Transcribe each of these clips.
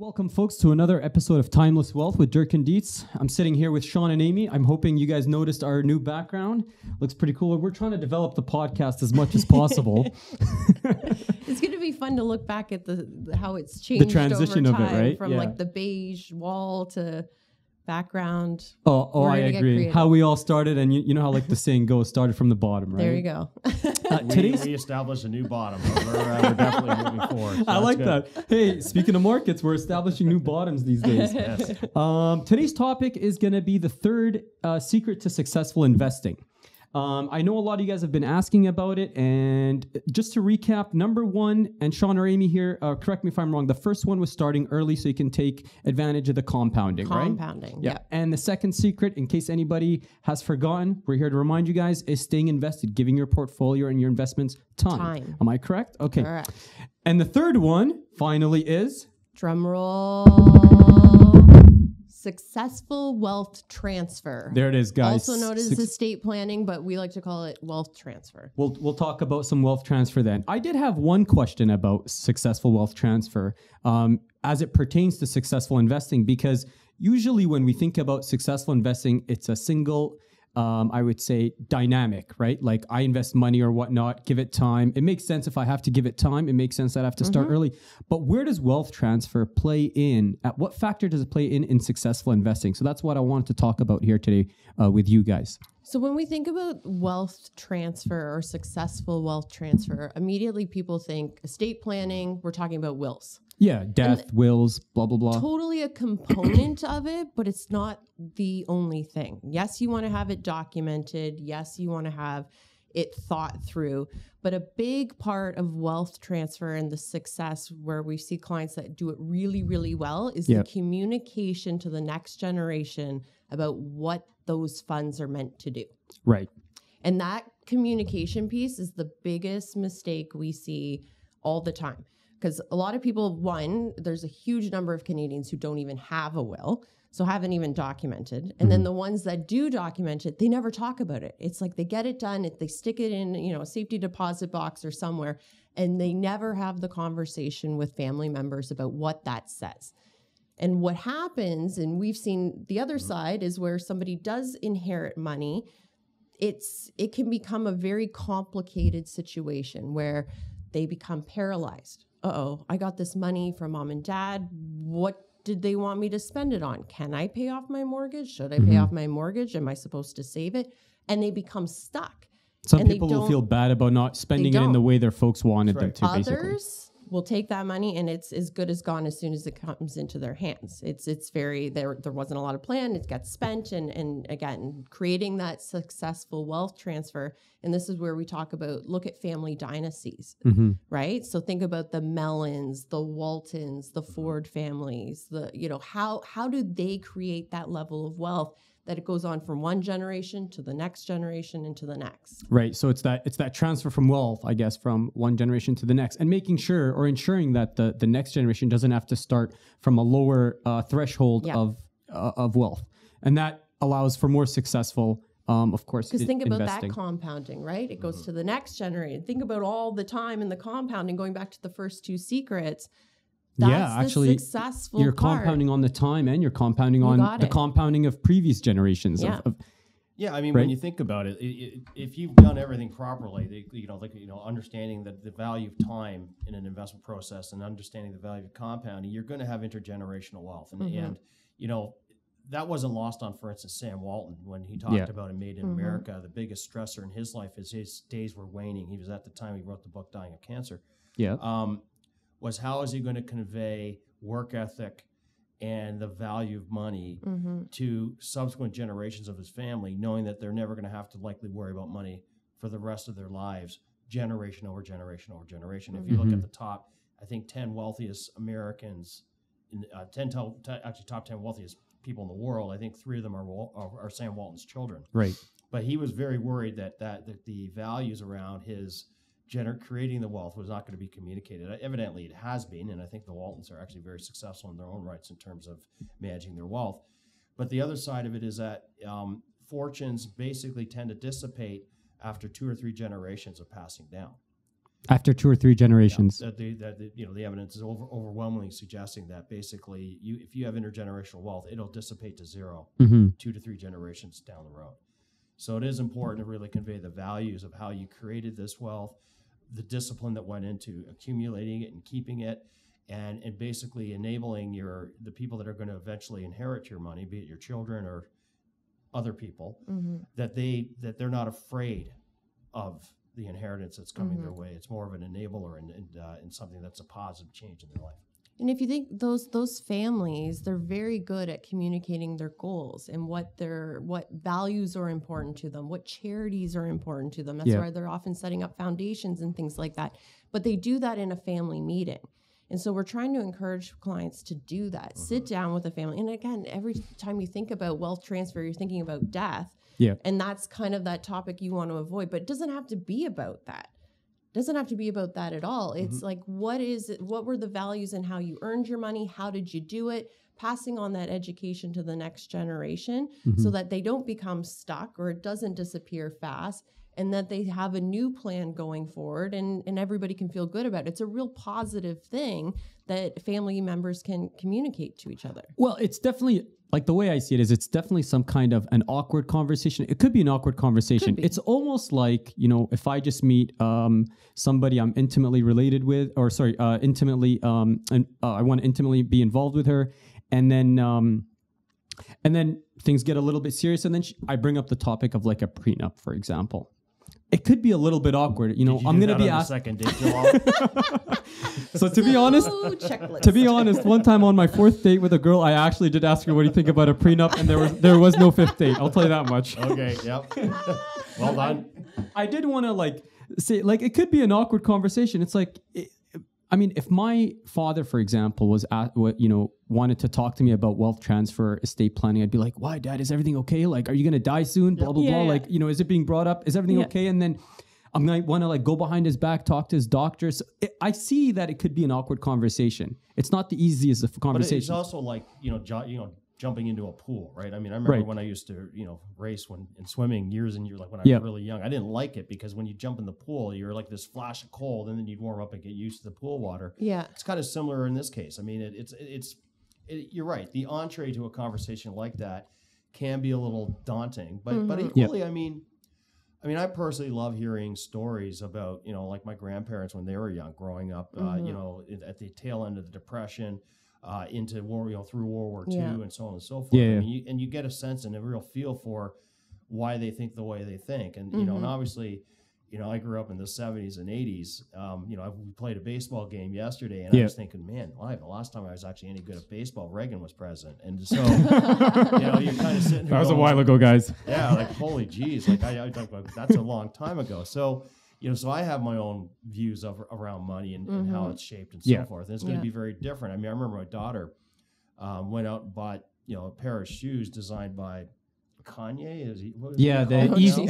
Welcome, folks, to another episode of Timeless Wealth with Dirk and Dietz. I'm sitting here with Sean and Amy. I'm hoping you guys noticed our new background. Looks pretty cool. We're trying to develop the podcast as much as possible. It's going to be fun to look back at the how it's changed, the transition over time, of it, right? from like the beige wall to background. Oh, I agree. How we all started, and you know how like the saying goes, started from the bottom, right? There you go. We established a new bottom. We're definitely moving forward. So I like that. Hey, speaking of markets, we're establishing new bottoms these days. Yes. Today's topic is going to be the third secret to successful investing. I know a lot of you guys have been asking about it, and just to recap, number one, and Sean or Amy here, correct me if I'm wrong, the first one was starting early so you can take advantage of the compounding, right? Compounding, yeah. And the second secret, in case anybody has forgotten, we're here to remind you guys, is staying invested, giving your portfolio and your investments time. Am I correct? Okay. Correct. And the third one, finally, is... Drum roll. Successful wealth transfer. There it is, guys. Also known as estate planning, but we like to call it wealth transfer. We'll talk about some wealth transfer then. I did have one question about successful wealth transfer as it pertains to successful investing, because usually when we think about successful investing, it's a single, I would say, dynamic, right? Like I invest money or whatnot, give it time. It makes sense if I have to give it time. It makes sense that I have to start early. But where does wealth transfer play in? At what factor does it play in successful investing? So that's what I wanted to talk about here today with you guys. So when we think about wealth transfer or successful wealth transfer, immediately people think estate planning, we're talking about wills. Yeah, death, wills, blah, blah, blah. Totally a component of it, but it's not the only thing. Yes, you want to have it documented. Yes, you want to have it thought through. But a big part of wealth transfer and the success where we see clients that do it really, really well is the communication to the next generation about what those funds are meant to do. Right. And that communication piece is the biggest mistake we see all the time. Because a lot of people, one, there's a huge number of Canadians who don't even have a will, so haven't even documented. And then the ones that do document it, they never talk about it. It's like they get it done, they stick it in, a safety deposit box or somewhere, and they never have the conversation with family members about what that says. And what happens, and we've seen the other side, is where somebody does inherit money, it can become a very complicated situation where they become paralyzed. I got this money from mom and dad. What did they want me to spend it on? Can I pay off my mortgage? Should I pay off my mortgage? Am I supposed to save it? And they become stuck. Some people will feel bad about not spending it in the way their folks wanted them to, basically. Others will take that money and it's as good as gone as soon as it comes into their hands. It's very, there wasn't a lot of plan. It gets spent. And again, creating that successful wealth transfer. And this is where we talk about, look at family dynasties, right? So think about the Mellons, the Waltons, the Ford families, how do they create that level of wealth that it goes on from one generation to the next generation and to the next. Right. So it's that transfer from wealth, I guess, from one generation to the next, and making sure or ensuring that the next generation doesn't have to start from a lower threshold of wealth. And that allows for more successful, of course, because think about investing. that compounding, right? It goes to the next generation. Think about all the time in the compounding, going back to the first two secrets. That's actually, successful you're part. Compounding on the time, and you're compounding on the compounding of previous generations. Yeah. Yeah, I mean, when you think about it, if you've done everything properly, understanding the value of time in an investment process and understanding the value of compounding, you're going to have intergenerational wealth. And that wasn't lost on, for instance, Sam Walton when he talked about a Made in America. The biggest stressor in his life is his days were waning. He was at the time he wrote the book Dying of Cancer. Yeah. Was how is he going to convey work ethic and the value of money to subsequent generations of his family, knowing that they're never going to have to likely worry about money for the rest of their lives, generation over generation over generation. If you look at the top, I think 10 wealthiest Americans, top 10 wealthiest people in the world, I think 3 of them are Sam Walton's children. Right. But he was very worried that the values around his creating the wealth was not going to be communicated. Evidently, it has been, and I think the Waltons are actually very successful in their own rights in terms of managing their wealth. But the other side of it is that fortunes basically tend to dissipate after 2 or 3 generations of passing down. After 2 or 3 generations. That the evidence is overwhelmingly suggesting that basically if you have intergenerational wealth, it'll dissipate to zero 2 to 3 generations down the road. So it is important to really convey the values of how you created this wealth, the discipline that went into accumulating it and keeping it, and basically enabling the people that are going to eventually inherit your money, be it your children or other people, that they're not afraid of the inheritance that's coming their way. It's more of an enabler and something that's a positive change in their life. And if you think those families, they're very good at communicating their goals and what values are important to them, what charities are important to them. That's why they're often setting up foundations and things like that. But they do that in a family meeting. And so we're trying to encourage clients to do that. Sit down with a family. And again, every time you think about wealth transfer, you're thinking about death. Yeah. And that's kind of that topic you want to avoid. But it doesn't have to be about that. It doesn't have to be about that at all. It's like, what were the values and how you earned your money? How did you do it? Passing on that education to the next generation so that they don't become stuck or it doesn't disappear fast, and that they have a new plan going forward and everybody can feel good about it. It's a real positive thing that family members can communicate to each other. Well, it's definitely, like the way I see it is it's definitely some kind of an awkward conversation. It could be an awkward conversation. It's almost like, if I just meet somebody I'm intimately related with, or sorry, intimately, and I want to intimately be involved with her. And then things get a little bit serious. And then I bring up the topic of like a prenup, for example. It could be a little bit awkward. I'm going to be asked. Second date, Joel? So to be honest, one time on my 4th date with a girl, I actually did ask her, what do you think about a prenup? And there was no 5th date. I'll tell you that much. Okay. Yep. Well done. I did want to say, it could be an awkward conversation. It's like, if my father, for example, wanted to talk to me about wealth transfer, estate planning, I'd be like, why, Dad, is everything okay? Like, are you going to die soon? Blah, blah, blah. Is it being brought up? Is everything okay? And then I'm going to want to go behind his back, talk to his doctor. So I see that it could be an awkward conversation. It's not the easiest of conversations. But it's also like, jumping into a pool, right? I remember when I used to, race in swimming years and years, like when I was really young, I didn't like it because when you jump in the pool, you're like this flash of cold and then you'd warm up and get used to the pool water. Yeah. It's kind of similar in this case. You're right. The entree to a conversation like that can be a little daunting, but equally, I personally love hearing stories about, like my grandparents when they were young, growing up, at the tail end of the Depression, into war, through World War II and so on and so forth. Yeah. You get a sense and a real feel for why they think the way they think. And, and obviously, I grew up in the 70s and 80s. We played a baseball game yesterday and I was thinking, man, the last time I was actually any good at baseball, Reagan was president. And so, you're kind of sitting there. That was a while ago, guys. Yeah. Like, holy geez. Like that's a long time ago. So, so I have my own views around money and how it's shaped and so forth. And it's going to be very different. I remember my daughter went out and bought, a pair of shoes designed by Kanye. Yeezys.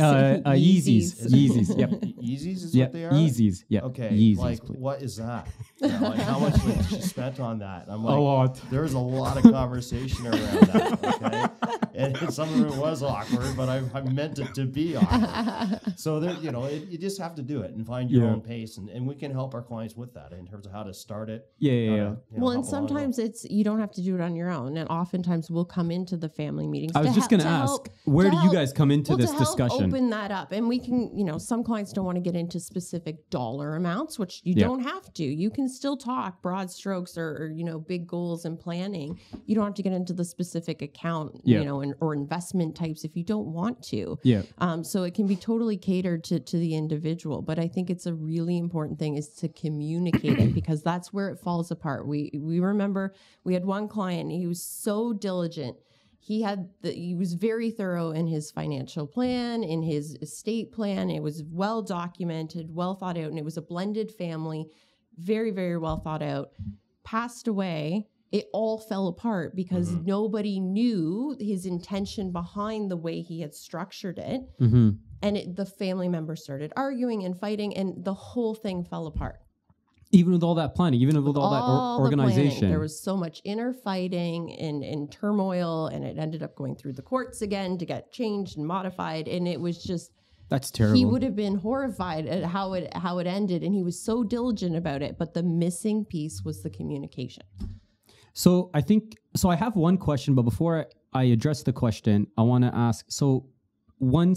Yeezys. Yep. Yeezys is what they are? Yeezys. Yeah. Okay. Yeezys, what is that? How much was she spent on that? I'm like, a lot. There's a lot of conversation around that. Okay. And some of it was awkward, but I meant it to be awkward. So there, you just have to do it and find your own pace, and we can help our clients with that in terms of how to start it. Well, and sometimes you don't have to do it on your own, and oftentimes we'll come into the family meetings. I was just going to ask, where do you guys come into this discussion? Open that up, and we can, some clients don't want to get into specific dollar amounts, which you don't have to. You can still talk broad strokes or big goals and planning. You don't have to get into the specific account, or investment types if you don't want to. So it can be totally catered to the individual. But I think it's a really important thing is to communicate it, because that's where it falls apart. We remember we had one client, he was so diligent. He was very thorough in his financial plan, in his estate plan. It was well documented, well thought out, and it was a blended family, very, very well thought out. Passed away. It all fell apart because nobody knew his intention behind the way he had structured it. And the family members started arguing and fighting, and the whole thing fell apart. Even with all that planning, even with all that organization. There was so much inner fighting and turmoil, and it ended up going through the courts again to get changed and modified. And it was just... That's terrible. He would have been horrified at how it ended, and he was so diligent about it. But the missing piece was the communication. So I have one question, but before I address the question, I want to ask, so one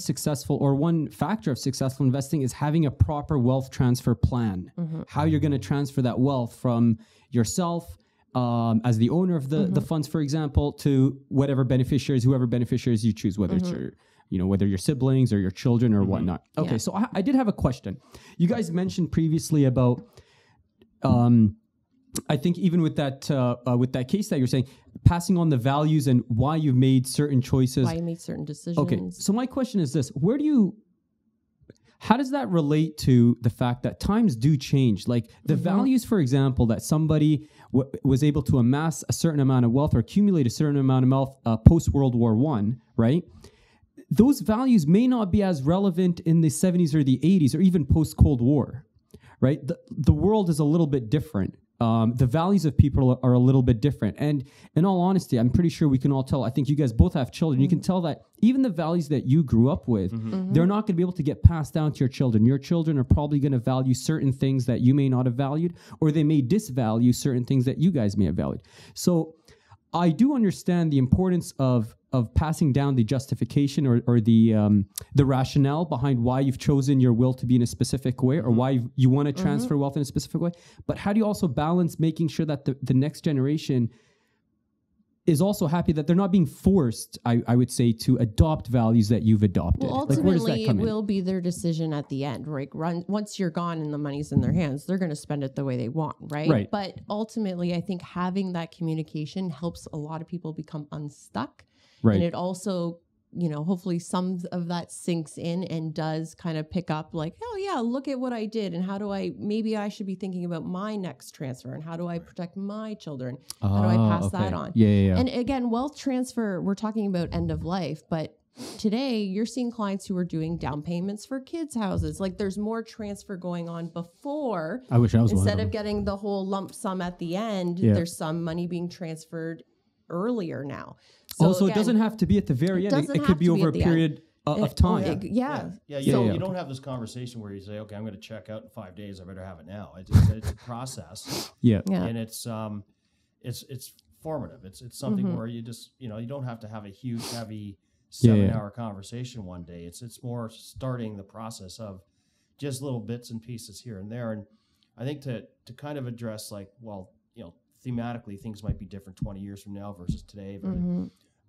factor of successful investing is having a proper wealth transfer plan. How you're going to transfer that wealth from yourself as the owner of the funds, for example, to whoever beneficiaries you choose, whether it's whether your siblings or your children or whatnot. Okay, so I did have a question. You guys mentioned previously about, I think even with that case that you're saying, passing on the values and why you've made certain choices. Why you made certain decisions. Okay, so my question is this: how does that relate to the fact that times do change? Like the values, for example, that somebody was able to amass a certain amount of wealth or accumulate a certain amount of wealth post World War I, right? Those values may not be as relevant in the 70s or the 80s or even post Cold War, right? The world is a little bit different. The values of people are a little bit different. And in all honesty, I'm pretty sure we can all tell, I think you guys both have children. You can tell that even the values that you grew up with, they're not going to be able to get passed down to your children. Your children are probably going to value certain things that you may not have valued, or they may disvalue certain things that you guys may have valued. So I do understand the importance of passing down the justification or the rationale behind why you've chosen your will to be in a specific way or why you want to transfer wealth in a specific way. But how do you also balance making sure that the next generation is also happy that they're not being forced, I would say, to adopt values that you've adopted? Well, ultimately, it will be their decision at the end, right? Once you're gone and the money's in their hands, they're going to spend it the way they want, right? But ultimately, I think having that communication helps a lot of people become unstuck. Right. And it also, hopefully some of that sinks in and does kind of pick up like, oh yeah, look at what I did. And maybe I should be thinking about my next transfer and how do I protect my children? How do I pass that on? Yeah. And again, wealth transfer, we're talking about end of life, but today you're seeing clients who are doing down payments for kids' houses. Like there's more transfer going on before. I wish I was instead one of getting the whole lump sum at the end, there's some money being transferred earlier now. So again, it doesn't have to be at the very end. It could be over a period of time. You don't have this conversation where you say, okay, I'm going to check out in 5 days. I better have it now. It's a process. And it's formative. It's something where you just, you don't have to have a huge, heavy 7-hour conversation one day. It's more starting the process of just little bits and pieces here and there. And I think to kind of address thematically, things might be different 20 years from now versus today, but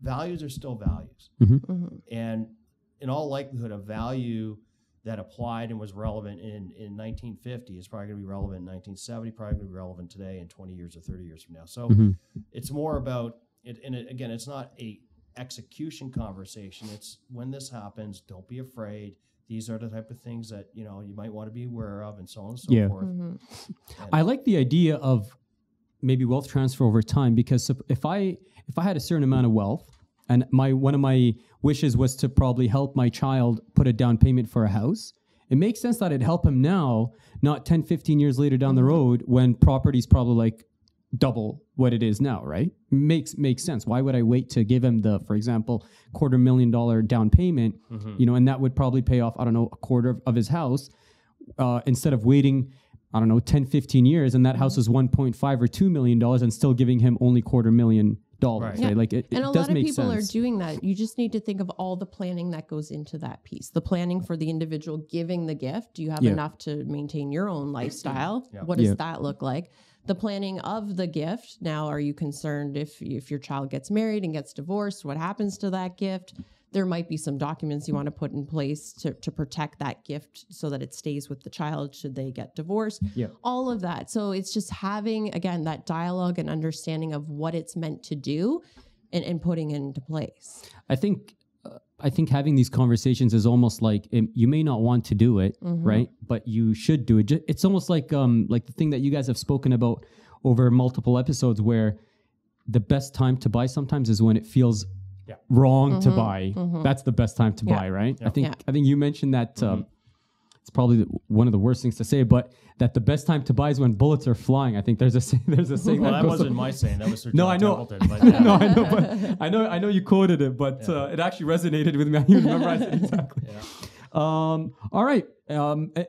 values are still values. And in all likelihood, a value that applied and was relevant in 1950 is probably going to be relevant in 1970, probably going to be relevant today and 20 years or 30 years from now. So it's more about it. And again, it's not a execution conversation. It's when this happens, don't be afraid. These are the type of things that, you might want to be aware of and so on and so forth. I like the idea of maybe wealth transfer over time, because if I had a certain amount of wealth and one of my wishes was to probably help my child put a down payment for a house, it makes sense that I'd help him now, not 10, 15 years later down the road when property's probably like double what it is now, right? Makes sense. Why would I wait to give him for example, $250,000 down payment, and that would probably pay off, I don't know, a quarter of his house, instead of waiting, I don't know, 10, 15 years, and that house is $1.5 or $2 million and still giving him only $250,000. Right. Yeah. Like it and a does lot of make people sense. are doing that. You just need to think of all the planning that goes into that piece. The planning for the individual giving the gift. Do you have enough to maintain your own lifestyle? What does that look like? The planning of the gift. Now, are you concerned if your child gets married and gets divorced? What happens to that gift? There might be some documents you want to put in place to protect that gift so that it stays with the child should they get divorced. All of that. So it's just having, again, that dialogue and understanding of what it's meant to do and putting it into place. I think having these conversations is almost like you may not want to do it, right? But you should do it. It's almost like the thing that you guys have spoken about over multiple episodes, where the best time to buy sometimes is when it feels wrong to buy. That's the best time to buy, right? I think you mentioned that it's probably one of the worst things to say, but that the best time to buy is when bullets are flying. I think there's a saying. Well, that wasn't my saying. That was Sir No, John I know. Templeton, but No, I know, but I know you quoted it, but it actually resonated with me. I even memorized it exactly. All right.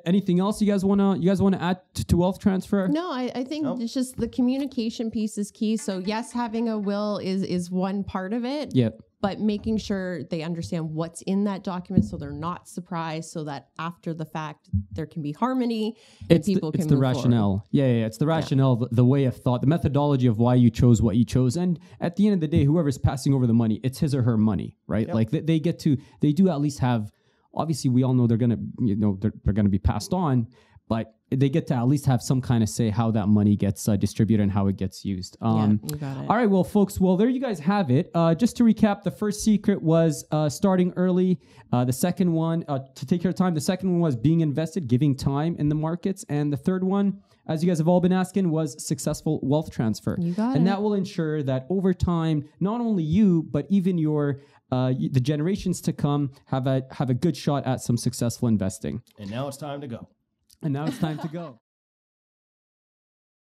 Anything else you guys wanna add to wealth transfer? No, I think it's just the communication piece is key. So yes, having a will is one part of it. Yep. But making sure they understand what's in that document so they're not surprised, so that after the fact there can be harmony and people can It's the move rationale. forward. Yeah. It's the rationale, the way of thought, the methodology of why you chose what you chose. And at the end of the day, whoever's passing over the money, it's his or her money, right? Yep. Like they do at least have, obviously we all know they're going to, they're going to be passed on, but they get to at least have some kind of say how that money gets distributed and how it gets used. You got it. All right, well, folks, there you guys have it. Just to recap, the first secret was starting early. The second one, to take your time. The second one was being invested, giving time in the markets. And the third one, as you guys have all been asking, was successful wealth transfer. You got and it. that will ensure that over time, not only you, but even your the generations to come have a good shot at some successful investing. And now it's time to go. And now it's time to go.